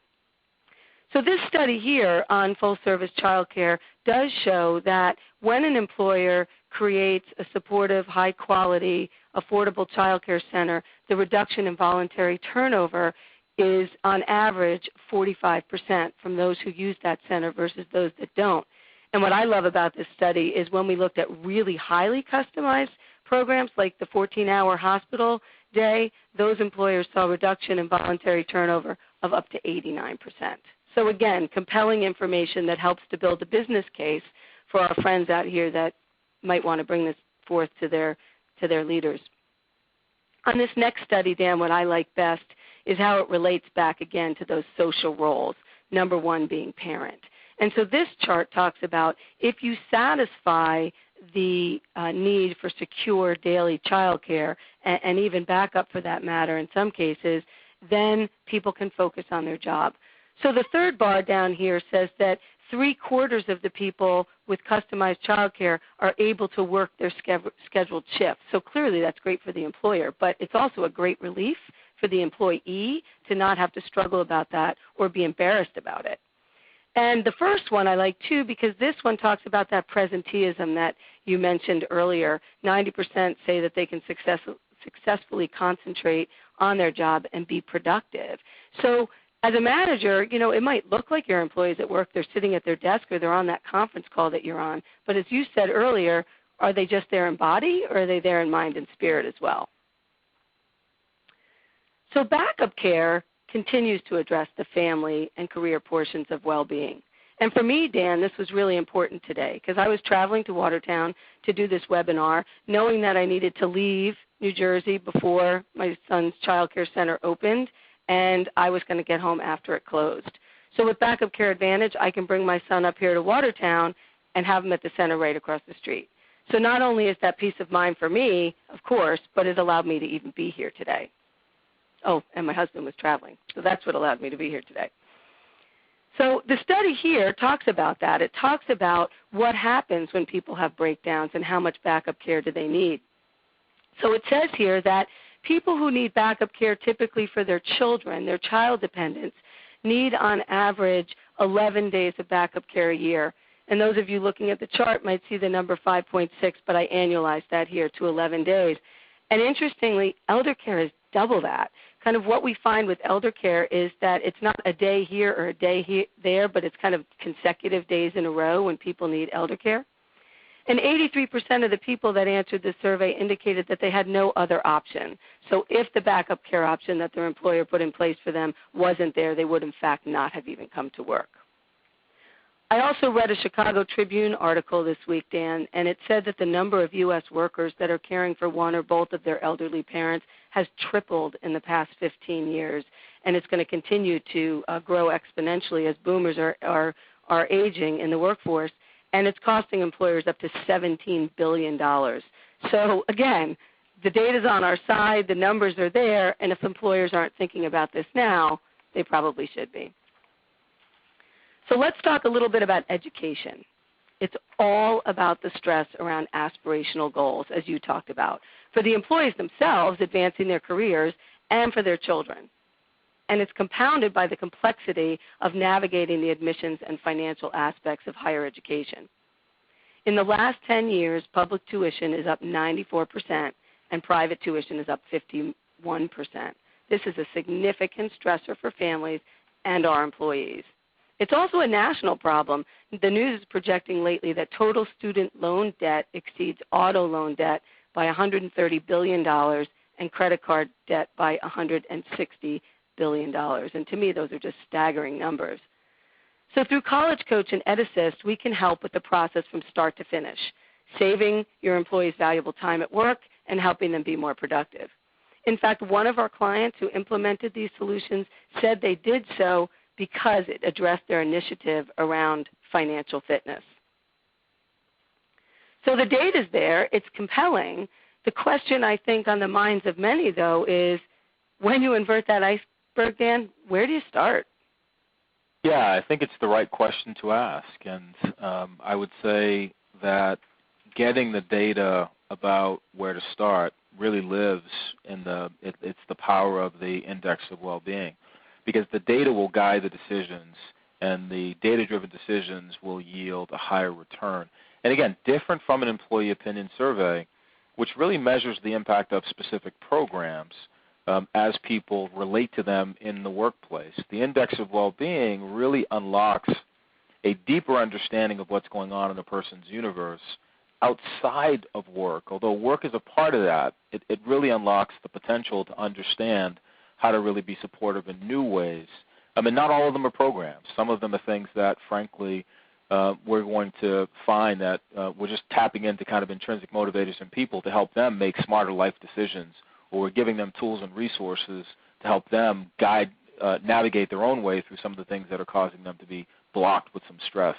So this study here on full-service child care does show that when an employer creates a supportive, high-quality, affordable child care center, the reduction in voluntary turnover is on average 45% from those who use that center versus those that don't. And what I love about this study is when we looked at really highly customized programs like the 14-hour hospital day, those employers saw a reduction in voluntary turnover of up to 89%. So again, compelling information that helps to build a business case for our friends out here that might want to bring this forth to their leaders. On this next study, Dan, what I like best is how it relates back again to those social roles, number one being parent. And so this chart talks about if you satisfy the need for secure daily child care, and even backup for that matter in some cases, then people can focus on their job. So the third bar down here says that 3/4 of the people with customized child care are able to work their scheduled shifts. So clearly that's great for the employer, but it's also a great relief for the employee to not have to struggle about that or be embarrassed about it. And the first one I like too, because this one talks about that presenteeism that you mentioned earlier. 90% say that they can successfully concentrate on their job and be productive. So as a manager, you know, it might look like your employees at work, they're sitting at their desk or they're on that conference call that you're on. But as you said earlier, are they just there in body or are they there in mind and spirit as well? So backup care continues to address the family and career portions of well-being. And for me, Dan, this was really important today because I was traveling to Watertown to do this webinar knowing that I needed to leave New Jersey before my son's child care center opened, and I was going to get home after it closed. So with Backup Care Advantage, I can bring my son up here to Watertown and have him at the center right across the street. So not only is that peace of mind for me, of course, but it allowed me to even be here today. Oh, and my husband was traveling, so that's what allowed me to be here today. So the study here talks about that. It talks about what happens when people have breakdowns and how much backup care do they need. So it says here that people who need backup care typically for their children, their child dependents, need on average 11 days of backup care a year. And those of you looking at the chart might see the number 5.6, but I annualized that here to 11 days. And interestingly, elder care is double that. Kind of what we find with elder care is that it's not a day here or a day there, but it's kind of consecutive days in a row when people need elder care. And 83% of the people that answered the survey indicated that they had no other option. So if the backup care option that their employer put in place for them wasn't there, they would in fact not have even come to work. I also read a Chicago Tribune article this week, Dan, and it said that the number of U.S. workers that are caring for one or both of their elderly parents has tripled in the past 15 years, and it's going to continue to grow exponentially as boomers are aging in the workforce, and it's costing employers up to $17 billion. So again, the data's on our side, the numbers are there, and if employers aren't thinking about this now, they probably should be. So let's talk a little bit about education. It's all about the stress around aspirational goals, as you talked about, for the employees themselves advancing their careers and for their children. And it's compounded by the complexity of navigating the admissions and financial aspects of higher education. In the last 10 years, public tuition is up 94% and private tuition is up 51%. This is a significant stressor for families and our employees. It's also a national problem. The news is projecting lately that total student loan debt exceeds auto loan debt by $130 billion and credit card debt by $160 billion. And to me, those are just staggering numbers. So through College Coach and EdAssist, we can help with the process from start to finish, saving your employees valuable time at work and helping them be more productive. In fact, one of our clients who implemented these solutions said they did so because it addressed their initiative around financial fitness. So the data's there. It's compelling. The question I think on the minds of many, though, is when you invert that iceberg, Dan, where do you start? Yeah, I think it's the right question to ask. And I would say that getting the data about where to start really lives in it's the power of the index of well-being, because the data will guide the decisions, and the data-driven decisions will yield a higher return. And again, different from an employee opinion survey, which really measures the impact of specific programs as people relate to them in the workplace. The index of well-being really unlocks a deeper understanding of what's going on in a person's universe outside of work. Although work is a part of that, it really unlocks the potential to understand how to really be supportive in new ways. I mean, not all of them are programs. Some of them are things that, frankly, we're going to find that we're just tapping into kind of intrinsic motivators in people to help them make smarter life decisions or we're giving them tools and resources to help them navigate their own way through some of the things that are causing them to be blocked with some stress.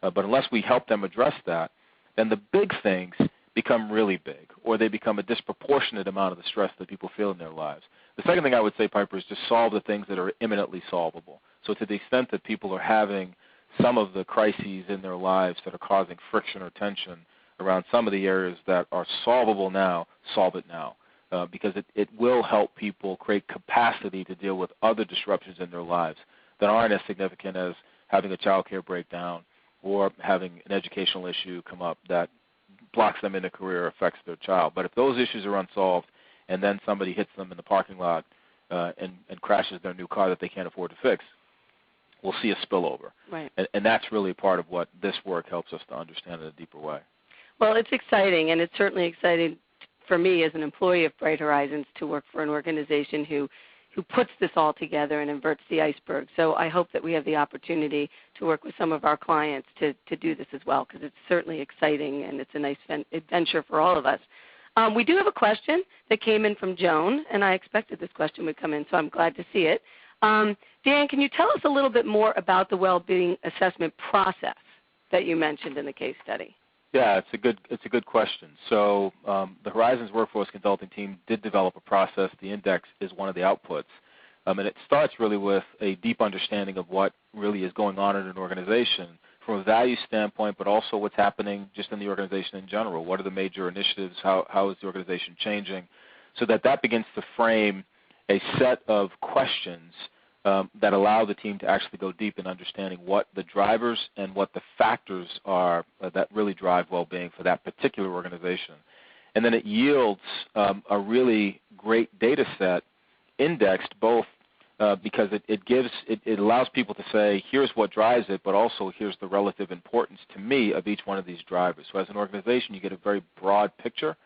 But unless we help them address that, then the big things become really big, or they become a disproportionate amount of the stress that people feel in their lives. The second thing I would say, Piper, is just solve the things that are imminently solvable. So to the extent that people are having some of the crises in their lives that are causing friction or tension around some of the areas that are solvable now, solve it now. Because it will help people create capacity to deal with other disruptions in their lives that aren't as significant as having a childcare breakdown or having an educational issue come up that blocks them in a career or affects their child. But if those issues are unsolved and then somebody hits them in the parking lot and crashes their new car that they can't afford to fix, we'll see a spillover. Right. And that's really part of what this work helps us to understand in a deeper way. Well, it's exciting, and it's certainly exciting for me as an employee of Bright Horizons to work for an organization who puts this all together and inverts the iceberg. So I hope that we have the opportunity to work with some of our clients to do this as well, because it's certainly exciting and it's a nice adventure for all of us. We do have a question that came in from Joan, and I expected this question would come in, so I'm glad to see it. Dan, can you tell us a little bit more about the well-being assessment process that you mentioned in the case study? Yeah, it's a good question. So the Horizons Workforce Consulting team did develop a process. The index is one of the outputs. And it starts really with a deep understanding of what really is going on in an organization from a value standpoint, but also what's happening just in the organization in general. What are the major initiatives? How is the organization changing? So that begins to frame a set of questions that allow the team to actually go deep in understanding what the drivers and what the factors are that really drive well-being for that particular organization. And then it yields a really great data set indexed both because it allows people to say, here's what drives it, but also here's the relative importance to me of each one of these drivers. So as an organization, you get a very broad picture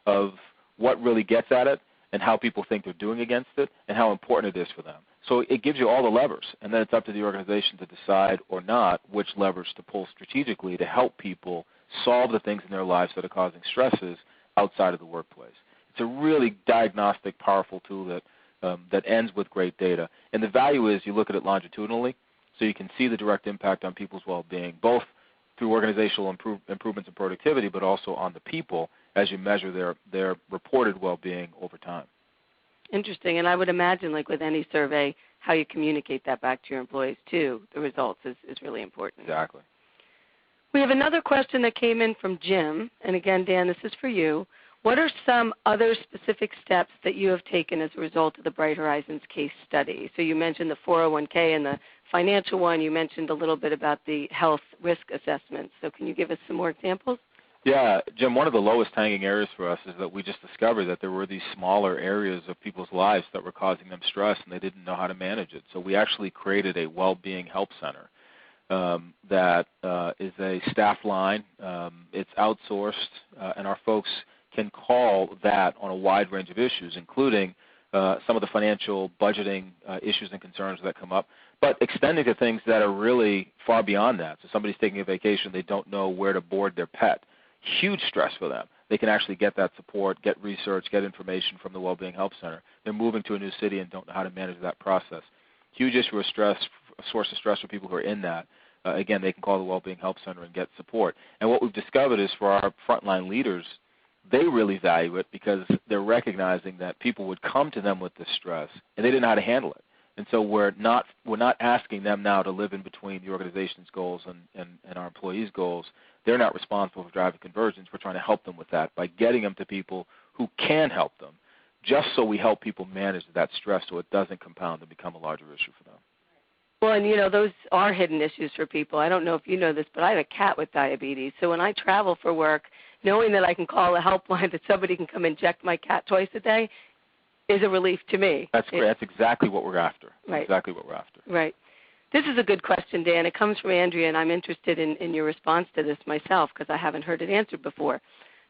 of what really gets at it and how people think they're doing against it and how important it is for them. So it gives you all the levers, and then it's up to the organization to decide or not which levers to pull strategically to help people solve the things in their lives that are causing stresses outside of the workplace. It's a really diagnostic, powerful tool that ends with great data. And the value is you look at it longitudinally, so you can see the direct impact on people's well-being, both through organizational improvements in productivity, but also on the people as you measure their reported well-being over time. Interesting, and I would imagine, like with any survey, how you communicate that back to your employees too, the results is really important. Exactly. We have another question that came in from Jim, and again, Dan, this is for you. What are some other specific steps that you have taken as a result of the Bright Horizons case study? So you mentioned the 401k and the financial one. You mentioned a little bit about the health risk assessments. So can you give us some more examples? Yeah, Jim, one of the lowest hanging areas for us is that we just discovered that there were these smaller areas of people's lives that were causing them stress and they didn't know how to manage it. So we actually created a WellBeing Help Center that is a staff line. It's outsourced, and our folks can call that on a wide range of issues, including some of the financial budgeting issues and concerns that come up, but extending to things that are really far beyond that. So somebody's taking a vacation, they don't know where to board their pet. Huge stress for them. They can actually get that support, get research, get information from the WellBeing Help Center. They're moving to a new city and don't know how to manage that process. Huge issue of stress, a source of stress for people who are in that. Again, they can call the WellBeing Help Center and get support. And what we've discovered is for our frontline leaders, they really value it because they're recognizing that people would come to them with this stress and they didn't know how to handle it. And so we're not asking them now to live in between the organization's goals and our employees' goals. They're not responsible for driving convergence. We're trying to help them with that by getting them to people who can help them, just so we help people manage that stress so it doesn't compound and become a larger issue for them. Well, and those are hidden issues for people. I don't know if you know this, but I have a cat with diabetes. So when I travel for work, knowing that I can call a helpline that somebody can come inject my cat twice a day is a relief to me. That's great. That's exactly what we're after. Right. Exactly what we're after. Right. This is a good question, Dan. It comes from Andrea, and I'm interested in your response to this myself because I haven't heard it answered before.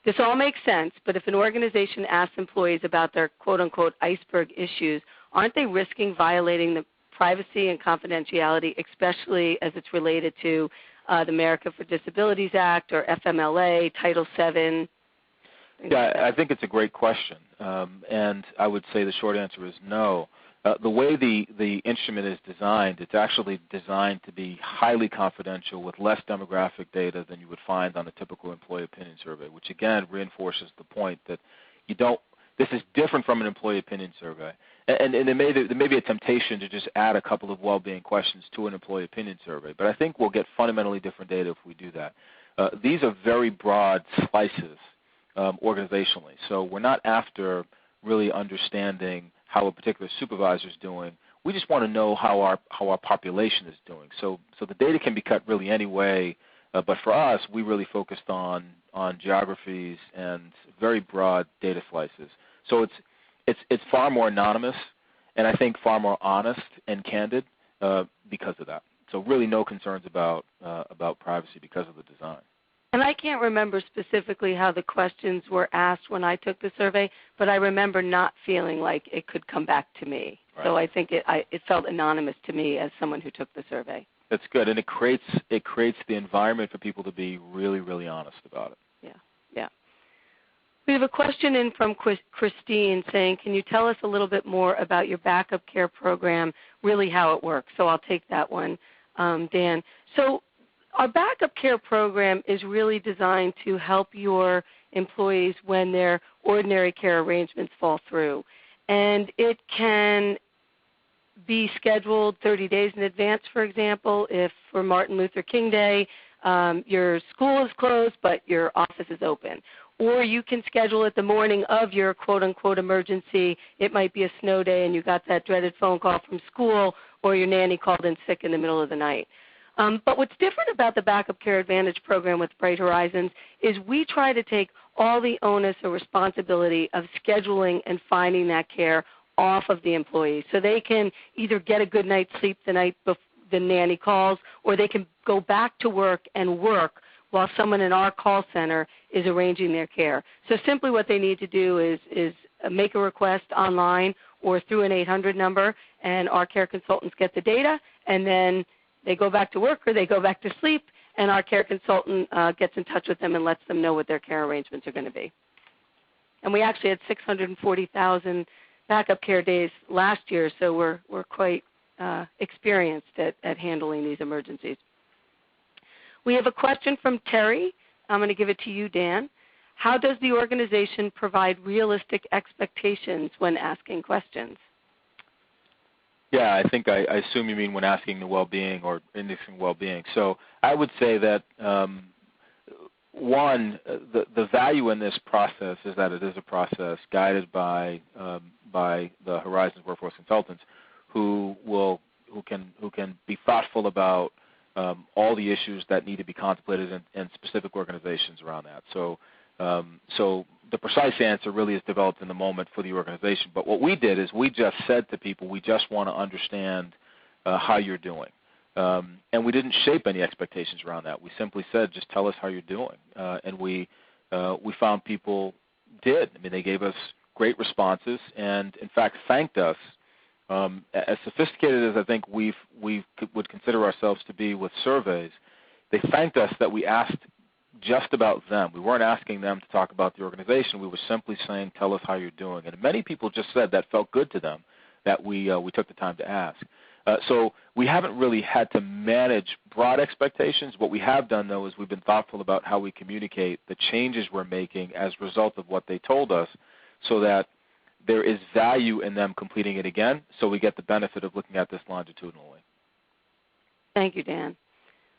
This all makes sense, but if an organization asks employees about their quote-unquote iceberg issues, aren't they risking violating the privacy and confidentiality, especially as it's related to the America for Disabilities Act or FMLA, Title VII? Yeah, I think it's a great question, and I would say the short answer is no. The way the instrument is designed, it's actually designed to be highly confidential with less demographic data than you would find on a typical employee opinion survey, which again reinforces the point that this is different from an employee opinion survey. And there may be a temptation to just add a couple of well-being questions to an employee opinion survey, but I think we'll get fundamentally different data if we do that. These are very broad slices organizationally, so we're not after really understanding how a particular supervisor is doing. We just want to know how our population is doing. So the data can be cut really any way, but for us, we really focused on geographies and very broad data slices. So it's far more anonymous, and I think far more honest and candid because of that. So really, no concerns about privacy because of the design. And I can't remember specifically how the questions were asked when I took the survey, but I remember not feeling like it could come back to me. Right. So I think it felt anonymous to me as someone who took the survey. That's good, and it creates the environment for people to be really, really honest about it. Yeah. We have a question in from Christine saying, can you tell us a little bit more about your backup care program, really how it works? So I'll take that one, Dan. So our backup care program is really designed to help your employees when their ordinary care arrangements fall through. And it can be scheduled 30 days in advance, for example, if for Martin Luther King Day your school is closed but your office is open. Or you can schedule it the morning of your quote-unquote emergency. It might be a snow day and you got that dreaded phone call from school, or your nanny called in sick in the middle of the night. But what's different about the Backup Care Advantage program with Bright Horizons is we try to take all the onus or responsibility of scheduling and finding that care off of the employees. So they can either get a good night's sleep the night before the nanny calls, or they can go back to work and work while someone in our call center is arranging their care. So simply what they need to do is make a request online or through an 800 number, and our care consultants get the data, and then they go back to work or they go back to sleep, and our care consultant gets in touch with them and lets them know what their care arrangements are going to be. And we actually had 640,000 backup care days last year, so we're quite experienced at handling these emergencies. We have a question from Terry. I'm going to give it to you, Dan. How does the organization provide realistic expectations when asking questions? Yeah, I think I assume you mean when asking the well-being or indexing well-being. So I would say that, one, the value in this process is that it is a process guided by the Horizons Workforce Consultants who can be thoughtful about all the issues that need to be contemplated in specific organizations around that. So the precise answer really is developed in the moment for the organization. But what we did is we just said to people, we just want to understand how you're doing. And we didn't shape any expectations around that. We simply said, just tell us how you're doing. And we found people did. I mean, they gave us great responses and, in fact, thanked us. As sophisticated as I think we would consider ourselves to be with surveys, they thanked us that we asked just about them. We weren't asking them to talk about the organization. We were simply saying, tell us how you're doing. And many people just said that felt good to them, that we took the time to ask. So we haven't really had to manage broad expectations. What we have done, though, is we've been thoughtful about how we communicate the changes we're making as a result of what they told us, so that there is value in them completing it again, so we get the benefit of looking at this longitudinally. Thank you, Dan.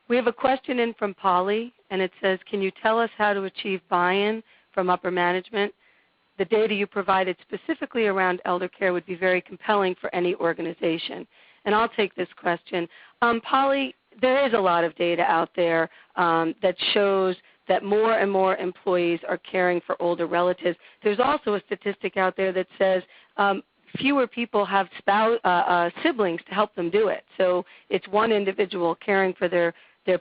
We have a question in from Polly, and it says, can you tell us how to achieve buy-in from upper management? The data you provided specifically around elder care would be very compelling for any organization. And I'll take this question. Polly, there is a lot of data out there that shows that more and more employees are caring for older relatives. There's also a statistic out there that says fewer people have siblings to help them do it. So it's one individual caring for their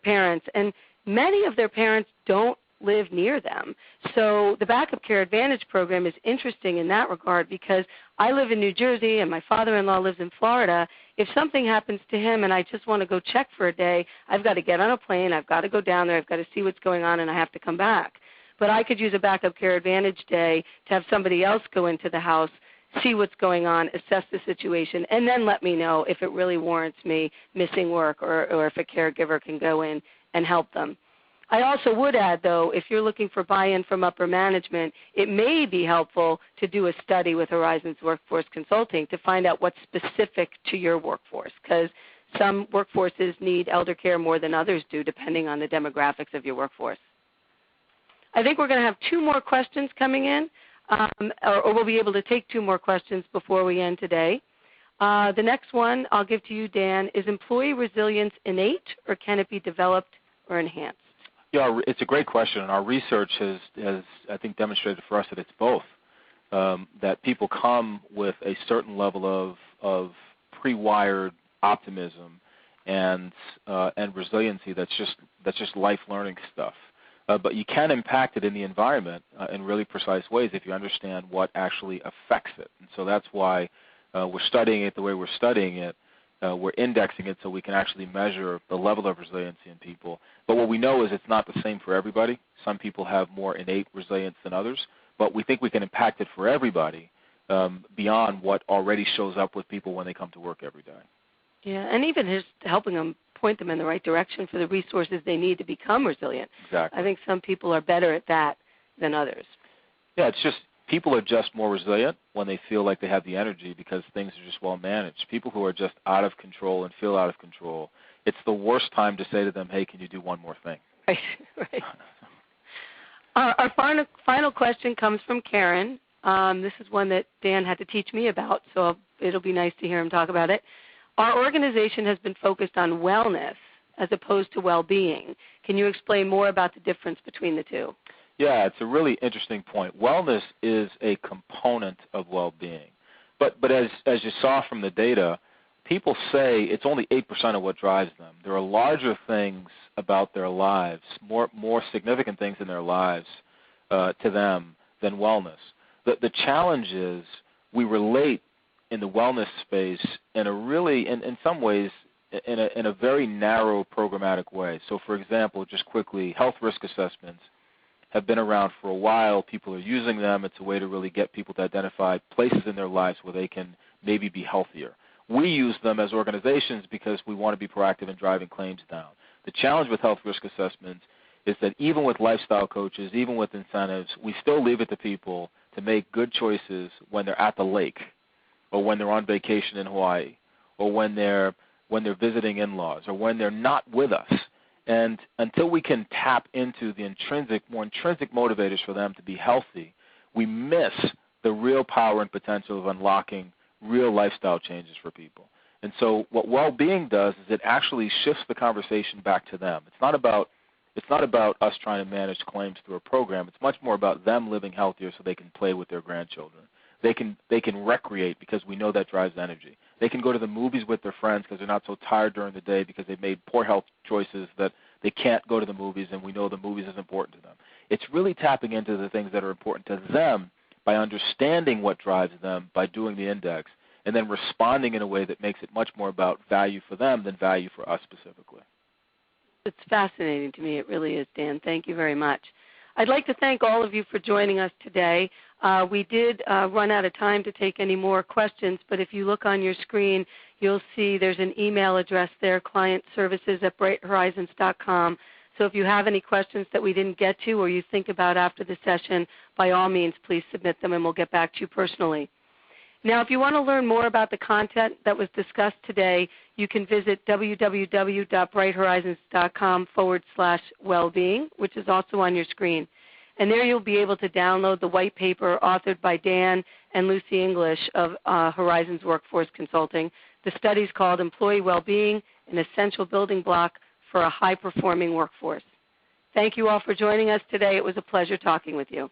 parents, and many of their parents don't live near them. So the Backup Care Advantage program is interesting in that regard, because I live in New Jersey and my father-in-law lives in Florida. If something happens to him and I just want to go check for a day, I've got to get on a plane, I've got to go down there, I've got to see what's going on, and I have to come back. but I could use a backup care advantage day to have somebody else go into the house, see what's going on, assess the situation, and then let me know if it really warrants me missing work or if a caregiver can go in and help them. I also would add, though, if you're looking for buy-in from upper management, it may be helpful to do a study with Horizons Workforce Consulting to find out what's specific to your workforce, because some workforces need elder care more than others do, depending on the demographics of your workforce. I think we're going to have 2 more questions coming in, or we'll be able to take 2 more questions before we end today. The next one I'll give to you, Dan. Is employee resilience innate, or can it be developed or enhanced? Yeah, it's a great question, and our research has I think, demonstrated for us that it's both. That people come with a certain level of pre-wired optimism and resiliency that's just life learning stuff. But you can impact it in the environment in really precise ways if you understand what actually affects it. And so that's why we're studying it the way we're studying it. We're indexing it so we can actually measure the level of resiliency in people. But what we know is it's not the same for everybody. Some people have more innate resilience than others, but we think we can impact it for everybody beyond what already shows up with people when they come to work every day. Yeah, and even just helping them, point them in the right direction for the resources they need to become resilient. Exactly. I think some people are better at that than others. Yeah, it's just people are just more resilient when they feel like they have the energy because things are just well managed. People who are just out of control and feel out of control, it's the worst time to say to them, hey, can you do one more thing? Right, right. Our final question comes from Karen. This is one that Dan had to teach me about, so it'll be nice to hear him talk about it. Our organization has been focused on wellness as opposed to well-being. Can you explain more about the difference between the two? Yeah, it's a really interesting point. Wellness is a component of well-being. But as you saw from the data, people say it's only 8% of what drives them. There are larger things about their lives, more significant things in their lives to them than wellness. The challenge is we relate in the wellness space in a really, in some ways, in a very narrow programmatic way. So for example, just quickly, health risk assessments have been around for a while. People are using them. It's a way to really get people to identify places in their lives where they can maybe be healthier. We use them as organizations because we want to be proactive in driving claims down. The challenge with health risk assessments is that even with lifestyle coaches, even with incentives, we still leave it to people to make good choices when they're at the lake or when they're on vacation in Hawaii or when they're visiting in-laws or when they're not with us. And until we can tap into the more intrinsic motivators for them to be healthy, we miss the real power and potential of unlocking real lifestyle changes for people. And so what well-being does is it actually shifts the conversation back to them. It's not about us trying to manage claims through a program. It's much more about them living healthier so they can play with their grandchildren. They can recreate because we know that drives energy. They can go to the movies with their friends because they're not so tired during the day because they've made poor health choices that they can't go to the movies, and we know the movies is important to them. It's really tapping into the things that are important to them by understanding what drives them, by doing the index, and then responding in a way that makes it much more about value for them than value for us specifically. It's fascinating to me. It really is, Dan. Thank you very much. I'd like to thank all of you for joining us today. We did run out of time to take any more questions, but if you look on your screen, you'll see there's an email address there, clientservices@brighthorizons.com. So if you have any questions that we didn't get to or you think about after the session, by all means, please submit them and we'll get back to you personally. Now, if you want to learn more about the content that was discussed today, you can visit www.brighthorizons.com/wellbeing, which is also on your screen. And there you'll be able to download the white paper authored by Dan and Lucy English of Horizons Workforce Consulting. The study is called Employee Wellbeing, an Essential Building Block for a High-Performing Workforce. Thank you all for joining us today. It was a pleasure talking with you.